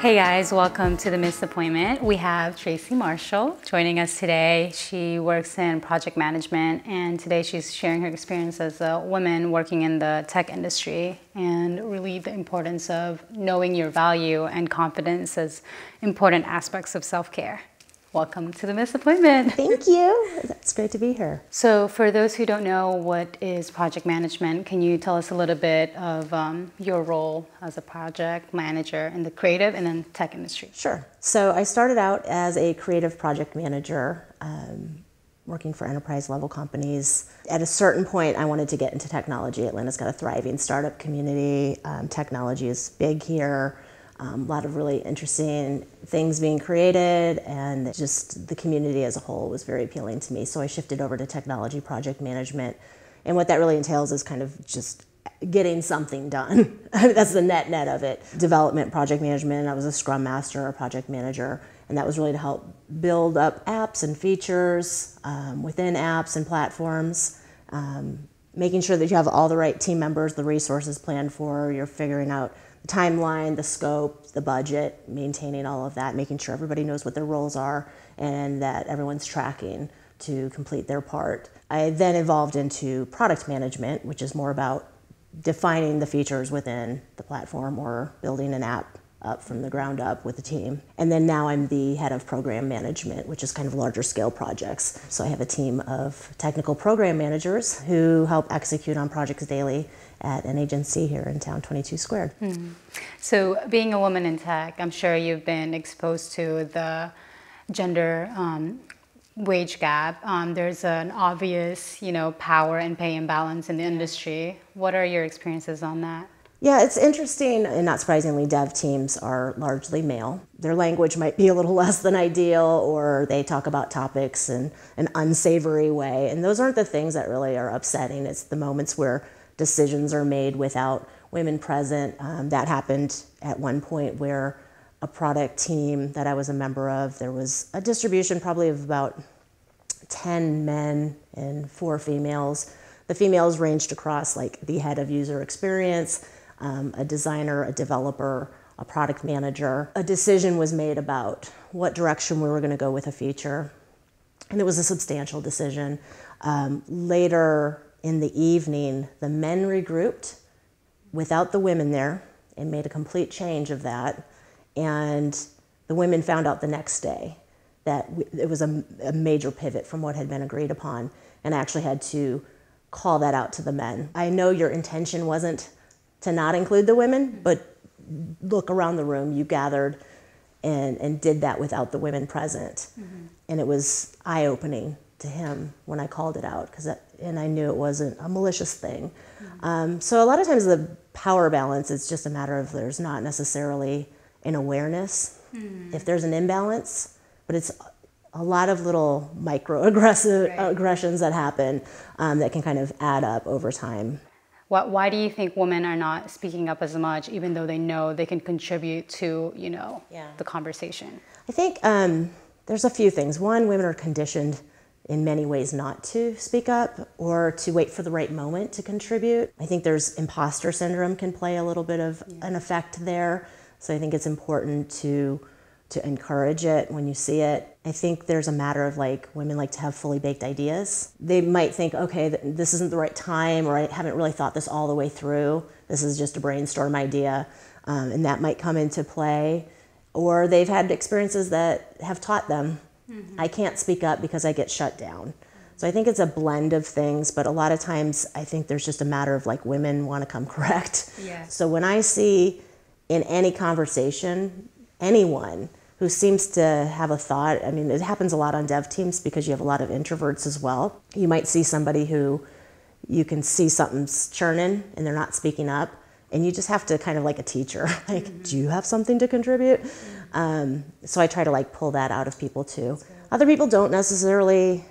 Hey guys, welcome to the Missed Appointment. We have Tracey Marshall joining us today. She works in project management, and today she's sharing her experience as a woman working in the tech industry and really the importance of knowing your value and confidence as important aspects of self-care. Welcome to the Missed Appointment. Thank you. It's great to be here. So for those who don't know what is project management, can you tell us a little bit of your role as a project manager in the creative and then tech industry? Sure. So I started out as a creative project manager, working for enterprise level companies. At a certain point, I wanted to get into technology. Atlanta's got a thriving startup community. Technology is big here. A lot of really interesting things being created, and just the community as a whole was very appealing to me. So I shifted over to technology project management. And what that really entails is kind of just getting something done. That's the net of it. Development, project management. I was a scrum master, a project manager, and that was really to help build up apps and features within apps and platforms, making sure that you have all the right team members, the resources planned for, you're figuring out the timeline, the scope, the budget, maintaining all of that, making sure everybody knows what their roles are and that everyone's tracking to complete their part. I then evolved into product management, which is more about defining the features within the platform or building an app up from the ground up with the team. And then now I'm the head of program management, which is kind of larger scale projects. So I have a team of technical program managers who help execute on projects daily at an agency here in town, 22 Squared. So being a woman in tech, I'm sure you've been exposed to the gender wage gap. There's an obvious, power and pay imbalance in the industry. What are your experiences on that? Yeah, it's interesting, and not surprisingly, dev teams are largely male. Their language might be a little less than ideal, or they talk about topics in an unsavory way, and those aren't the things that really are upsetting. It's the moments where decisions are made without women present. That happened at one point where a product team that I was a member of, there was a distribution probably of about 10 men and 4 females. The females ranged across like the head of user experience, a designer, a developer, a product manager. A decision was made about what direction we were going to go with a feature, and it was a substantial decision. Later in the evening, the men regrouped without the women there and made a complete change of that, and the women found out the next day that it was a major pivot from what had been agreed upon, and I actually had to call that out to the men. I know your intention wasn't to not include the women, but look around the room, you gathered and did that without the women present. And it was eye-opening to him when I called it out, and I knew it wasn't a malicious thing. So a lot of times the power balance is just a matter of there's not necessarily an awareness if there's an imbalance, but it's a lot of little aggressions that happen that can kind of add up over time. Why do you think women are not speaking up as much, even though they know they can contribute to, the conversation? I think there's a few things. One, women are conditioned in many ways not to speak up or to wait for the right moment to contribute. I think there's imposter syndrome can play a little bit of an effect there. So I think it's important to encourage it when you see it. I think there's a matter of women like to have fully baked ideas. They might think, okay, this isn't the right time, or I haven't really thought this all the way through. This is just a brainstorm idea, and that might come into play. Or they've had experiences that have taught them, I can't speak up because I get shut down. So I think it's a blend of things, but a lot of times I think there's just a matter of women want to come correct. So when I see in any conversation, anyone who seems to have a thought, it happens a lot on dev teams because you have a lot of introverts as well. You might see somebody who you can see something's churning and they're not speaking up, and you just have to kind of like a teacher, do you have something to contribute? So I try to pull that out of people too. Other people don't necessarily,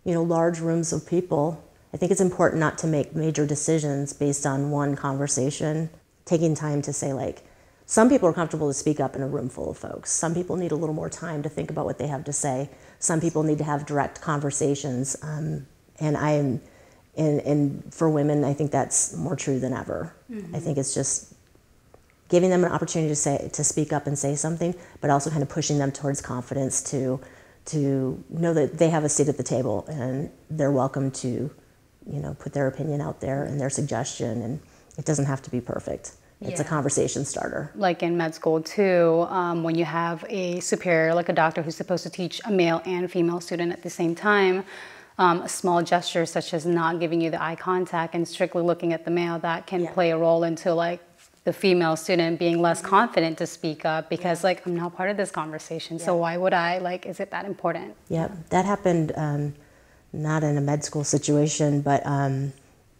large rooms of people. I think it's important not to make major decisions based on one conversation, taking time to say some people are comfortable to speak up in a room full of folks. Some people need a little more time to think about what they have to say. Some people need to have direct conversations. And for women, I think that's more true than ever. I think it's just giving them an opportunity to speak up and say something, but also kind of pushing them towards confidence to know that they have a seat at the table and they're welcome to, put their opinion out there and their suggestion, and it doesn't have to be perfect. It's a conversation starter. Like in med school too, when you have a superior, like a doctor who's supposed to teach a male and female student at the same time, a small gesture such as not giving you the eye contact and strictly looking at the male, that can play a role into like the female student being less confident to speak up because like, I'm not part of this conversation, so why would I, like, is it that important? Yeah, that happened not in a med school situation, but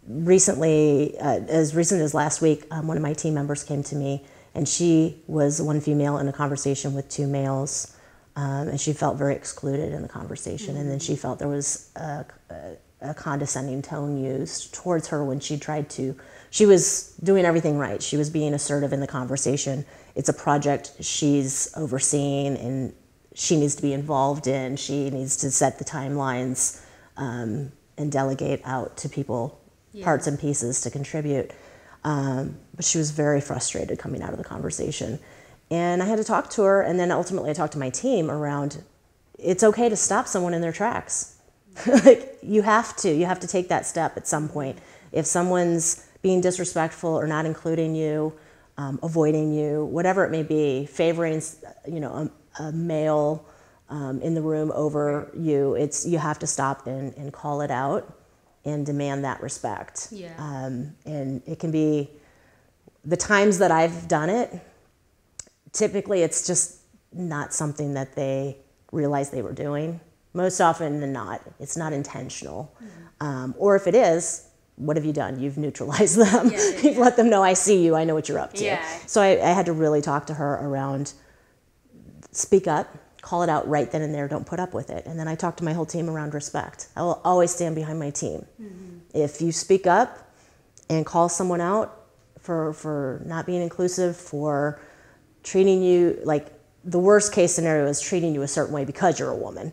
recently, as recent as last week, one of my team members came to me, and she was one female in a conversation with two males, and she felt very excluded in the conversation. And then she felt there was a condescending tone used towards her when she tried to. She was doing everything right. She was being assertive in the conversation. It's a project she's overseeing, and she needs to be involved in. She needs to set the timelines and delegate out to people parts and pieces to contribute. But she was very frustrated coming out of the conversation. And I had to talk to her, and then ultimately I talked to my team around, it's okay to stop someone in their tracks. Like, you have to take that step at some point. If someone's being disrespectful or not including you, avoiding you, whatever it may be, favoring, a male in the room over you, you have to stop and call it out and demand that respect. And it can be, the times that I've done it, typically it's just not something that they realize they were doing. Most often than not, it's not intentional. Or if it is, what have you done? You've neutralized them. You've let them know, I see you, I know what you're up to. So I had to really talk to her around, speak up, call it out right then and there, don't put up with it. And then I talked to my whole team around respect. I will always stand behind my team. If you speak up and call someone out for not being inclusive, for treating you, like, the worst case scenario is treating you a certain way because you're a woman,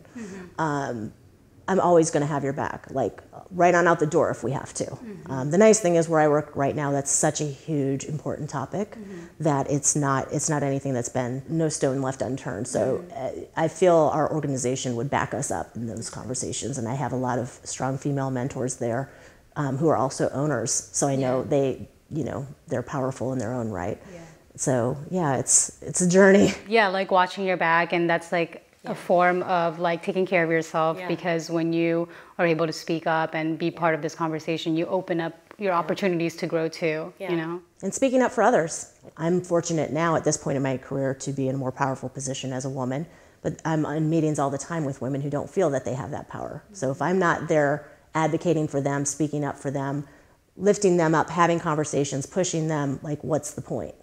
I'm always gonna have your back, like right on out the door if we have to. The nice thing is where I work right now, that's such a huge, important topic that it's not anything that's been, no stone left unturned. So I feel our organization would back us up in those conversations, and I have a lot of strong female mentors there who are also owners. So I know they're powerful in their own right. So yeah, it's a journey. Yeah, like watching your back, and that's like a form of like taking care of yourself, because when you are able to speak up and be part of this conversation, you open up your opportunities to grow too, And speaking up for others. I'm fortunate now at this point in my career to be in a more powerful position as a woman, but I'm in meetings all the time with women who don't feel that they have that power. So if I'm not there advocating for them, speaking up for them, lifting them up, having conversations, pushing them, like, what's the point?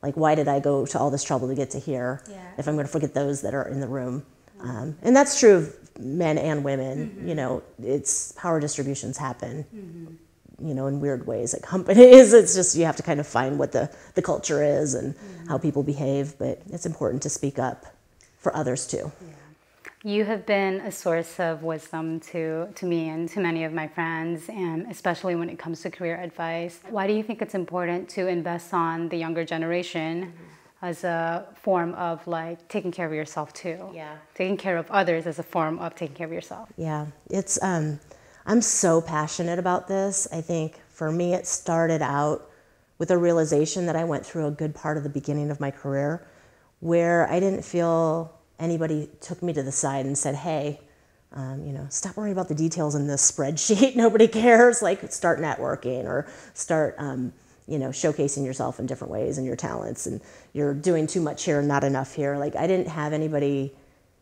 Like, why did I go to all this trouble to get to here if I'm going to forget those that are in the room? And that's true of men and women. It's power distributions happen, in weird ways at companies. It's just, you have to kind of find what the culture is and how people behave. But it's important to speak up for others too. You have been a source of wisdom to me and to many of my friends, and especially when it comes to career advice. Why do you think it's important to invest on the younger generation as a form of like taking care of yourself too? Taking care of others as a form of taking care of yourself. It's I'm so passionate about this. I think for me it started out with a realization that I went through a good part of the beginning of my career where I didn't feel anybody took me to the side and said, hey, stop worrying about the details in this spreadsheet. Nobody cares. Like, start networking or start, showcasing yourself in different ways and your talents. And you're doing too much here and not enough here. Like, I didn't have anybody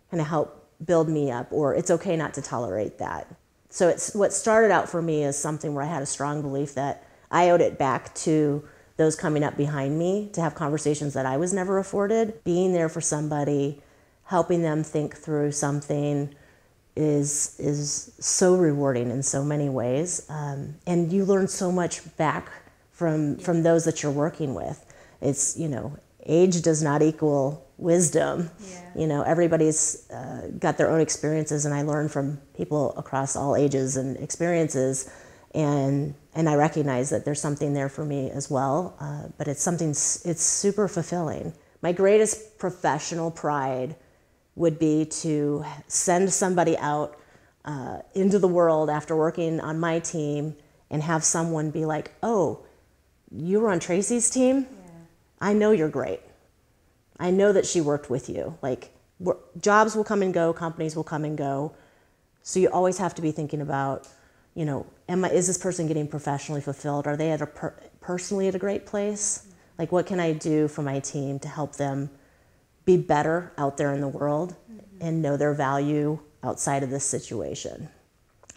kind of help build me up, or it's okay not to tolerate that. So what started out for me as something where I had a strong belief that I owed it back to those coming up behind me to have conversations that I was never afforded. Being there for somebody, helping them think through something is so rewarding in so many ways. And you learn so much back from those that you're working with. It's, age does not equal wisdom. Everybody's got their own experiences, and I learn from people across all ages and experiences. And I recognize that there's something there for me as well, but it's super fulfilling. My greatest professional pride would be to send somebody out into the world after working on my team and have someone be like, oh, you were on Tracey's team? Yeah. I know you're great. I know that she worked with you. Like, jobs will come and go, companies will come and go. So you always have to be thinking about, you know, is this person getting professionally fulfilled? Are they personally at a great place? Like, what can I do for my team to help them be better out there in the world and know their value outside of this situation?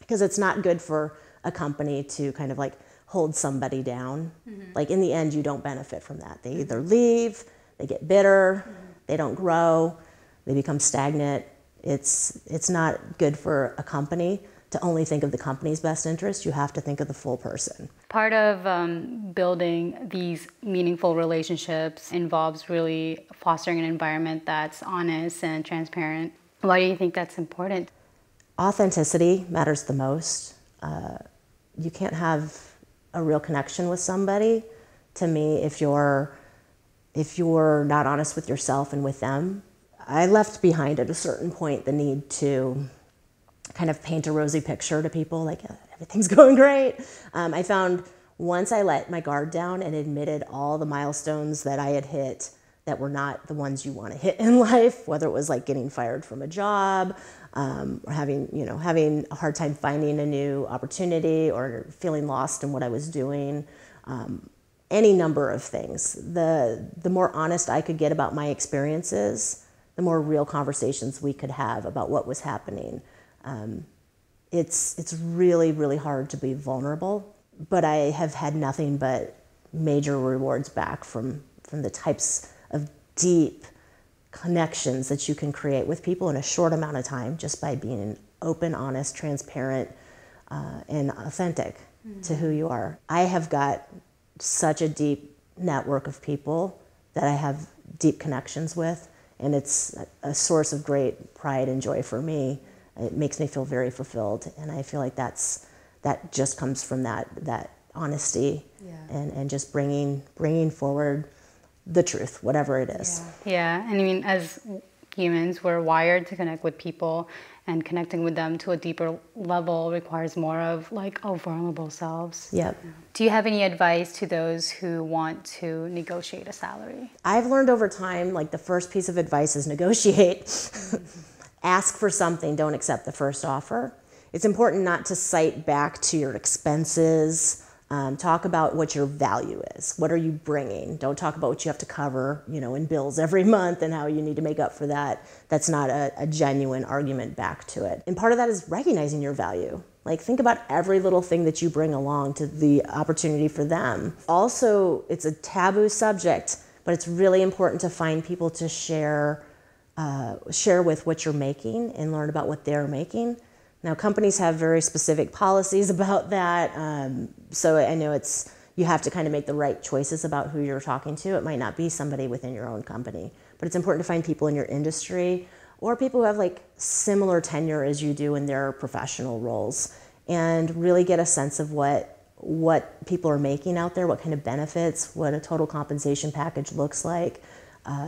Because it's not good for a company to kind of like hold somebody down. Like, in the end, you don't benefit from that. They either leave, they get bitter, they don't grow, they become stagnant. It's not good for a company to only think of the company's best interest. You have to think of the full person. Part of building these meaningful relationships involves really fostering an environment that's honest and transparent. Why do you think that's important? Authenticity matters the most. You can't have a real connection with somebody, to me, if you're not honest with yourself and with them. I left behind at a certain point the need to kind of paint a rosy picture to people, like everything's going great. I found once I let my guard down and admitted all the milestones that I had hit that were not the ones you want to hit in life, whether it was like getting fired from a job, or having a hard time finding a new opportunity, or feeling lost in what I was doing, any number of things. The more honest I could get about my experiences, the more real conversations we could have about what was happening. It's really, really hard to be vulnerable, but I have had nothing but major rewards back from the types of deep connections that you can create with people in a short amount of time just by being open, honest, transparent, and authentic to who you are. I have got such a deep network of people that I have deep connections with, and it's a source of great pride and joy for me. It makes me feel very fulfilled, and I feel like that just comes from that honesty, and just bringing forward the truth, whatever it is. Yeah, and I mean, as humans, we're wired to connect with people, and connecting with them to a deeper level requires more of like our vulnerable selves. Yep. Do you have any advice to those who want to negotiate a salary? I've learned over time, like, the first piece of advice is negotiate. Ask for something, don't accept the first offer. It's important not to cite back to your expenses. Talk about what your value is. What are you bringing? Don't talk about what you have to cover, in bills every month and how you need to make up for that. That's not a genuine argument back to it. And part of that is recognizing your value. Like, think about every little thing that you bring along to the opportunity for them. Also, it's a taboo subject, but it's really important to find people to share with what you're making and learn about what they're making. Now, companies have very specific policies about that, so I know you have to kind of make the right choices about who you're talking to. It might not be somebody within your own company, but it's important to find people in your industry or people who have like similar tenure as you do in their professional roles, and really get a sense of what people are making out there, what kind of benefits, what a total compensation package looks like.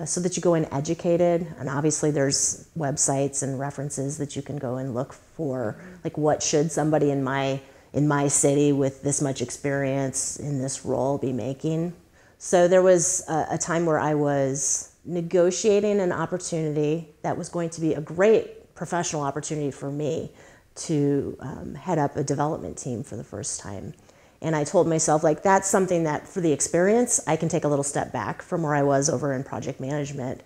So that you go in educated, and obviously there's websites and references that you can go and look for, like, what should somebody in my city with this much experience in this role be making. So there was a time where I was negotiating an opportunity that was going to be a great professional opportunity for me to head up a development team for the first time. And I told myself, like, that's something that for the experience, I can take a little step back from where I was over in project management.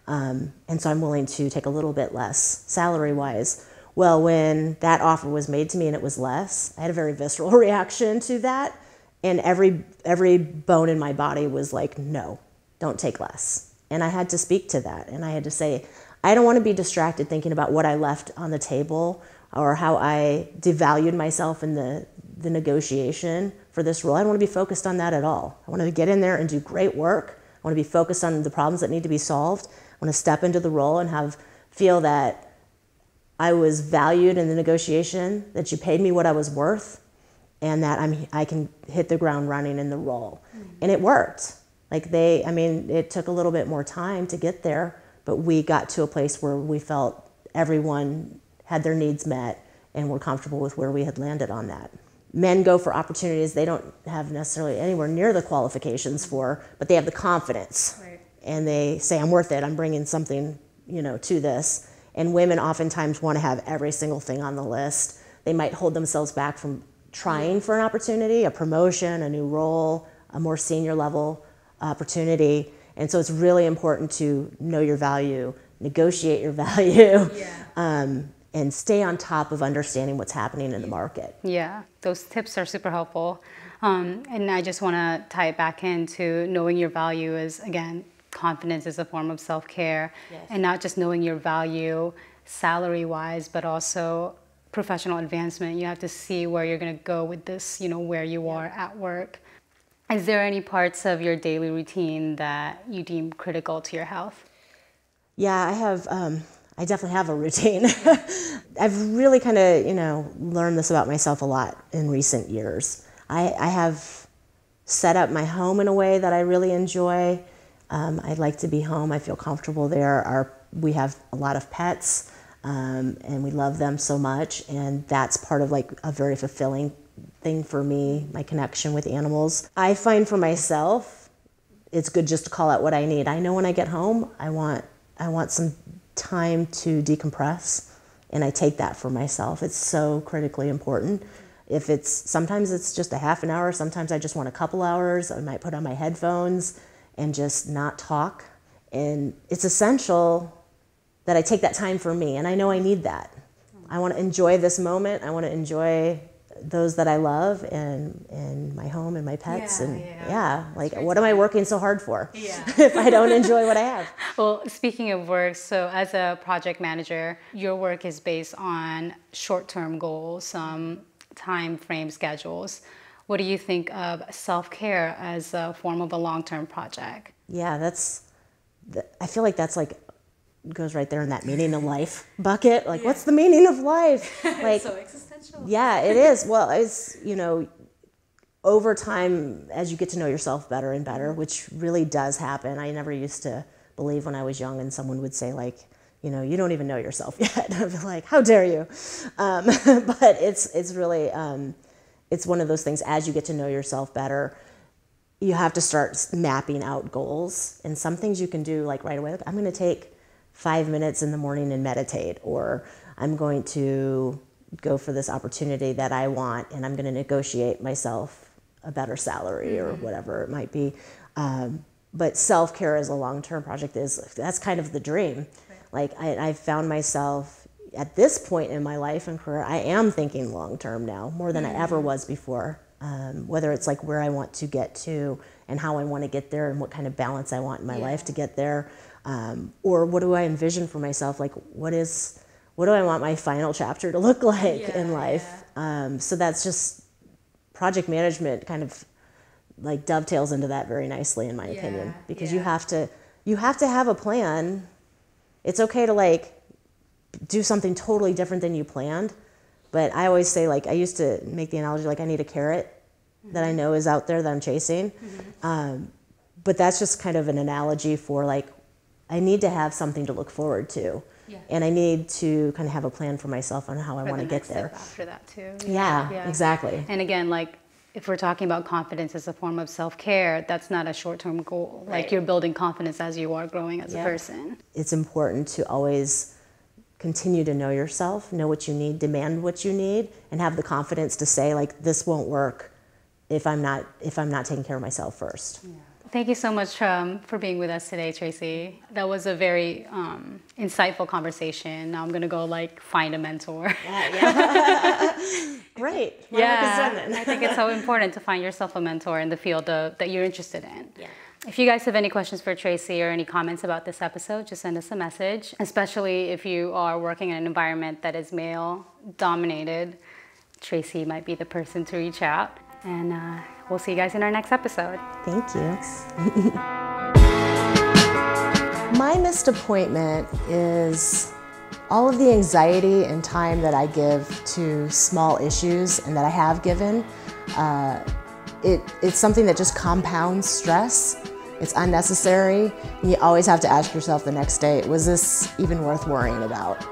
And so I'm willing to take a little bit less salary-wise. Well, when that offer was made to me and it was less, I had a very visceral reaction to that. And every bone in my body was like, no, don't take less. And I had to speak to that. And I had to say, I don't want to be distracted thinking about what I left on the table or how I devalued myself in the negotiation for this role. I don't want to be focused on that at all. I want to get in there and do great work. I want to be focused on the problems that need to be solved. I want to step into the role and feel that I was valued in the negotiation, that you paid me what I was worth, and that I can hit the ground running in the role. And it worked. Like it took a little bit more time to get there, but we got to a place where we felt everyone had their needs met and were comfortable with where we had landed on that. Men go for opportunities they don't have necessarily anywhere near the qualifications for, but they have the confidence. Right. And they say, I'm worth it, I'm bringing something, to this. And women oftentimes want to have every single thing on the list. They might hold themselves back from trying for an opportunity, a promotion, a new role, a more senior level opportunity. And so it's really important to know your value, negotiate your value, and stay on top of understanding what's happening in the market. Yeah, those tips are super helpful. And I just want to tie it back into knowing your value is, again, confidence is a form of self-care. Yes. And not just knowing your value salary-wise, but also professional advancement. You have to see where you're going to go with this, where you are at work. Is there any parts of your daily routine that you deem critical to your health? Yeah, I definitely have a routine. I've really kind of, learned this about myself a lot in recent years. I have set up my home in a way that I really enjoy. I like to be home. I feel comfortable there. We have a lot of pets, and we love them so much, and that's part of like a very fulfilling thing for me, my connection with animals. I find for myself, it's good just to call out what I need. I know when I get home, I want some time to decompress, and I take that for myself. It's so critically important. Sometimes it's just a half an hour, sometimes I just want a couple hours. I might put on my headphones and just not talk. And it's essential that I take that time for me, and I know I need that. I want to enjoy this moment. I want to enjoy those that I love and my home and my pets. What am I working so hard for if I don't enjoy what I have? Well, speaking of work, so as a project manager, your work is based on short-term goals, time frame schedules. What do you think of self-care as a form of a long-term project? Yeah, I feel like that's like goes right there in that meaning of life bucket. Like, what's the meaning of life? Like, so existential. Yeah, it is. Well, it's, over time, as you get to know yourself better and better, which really does happen. I never used to believe when I was young and someone would say like, you don't even know yourself yet. I'd be like, how dare you? But it's really, it's one of those things, as you get to know yourself better, you have to start mapping out goals. And some things you can do like right away. Like, I'm going to take 5 minutes in the morning and meditate, or I'm going to go for this opportunity that I want, and I'm going to negotiate myself a better salary or whatever it might be. But self-care as a long-term project that's kind of the dream. Right. Like I found myself at this point in my life and career, I am thinking long-term now more than I ever was before. Whether it's like where I want to get to and how I want to get there and what kind of balance I want in my life to get there. Or what do I envision for myself? Like what do I want my final chapter to look like in life? So that's just project management kind of like dovetails into that very nicely in my opinion, because you have to have a plan. It's okay to like do something totally different than you planned. But I always say, like, I used to make the analogy, like I need a carrot that I know is out there that I'm chasing. But that's just kind of an analogy for like, I need to have something to look forward to. Yeah. And I need to kind of have a plan for myself on how I want to get there. After that too. Yeah, exactly. And again, like if we're talking about confidence as a form of self-care, that's not a short-term goal. Right. Like you're building confidence as you are growing as a person. It's important to always continue to know yourself, know what you need, demand what you need, and have the confidence to say like, this won't work if I'm not taking care of myself first. Yeah. Thank you so much for being with us today, Tracey. That was a very insightful conversation. Now I'm gonna go like find a mentor. Great. I think it's so important to find yourself a mentor in the field that you're interested in. Yeah. If you guys have any questions for Tracey or any comments about this episode, just send us a message, especially if you are working in an environment that is male-dominated. Tracey might be the person to reach out. And we'll see you guys in our next episode. Thank you. My missed appointment is All of the anxiety and time that I give to small issues and that I have given, it's something that just compounds stress. It's unnecessary. You always have to ask yourself the next day, was this even worth worrying about?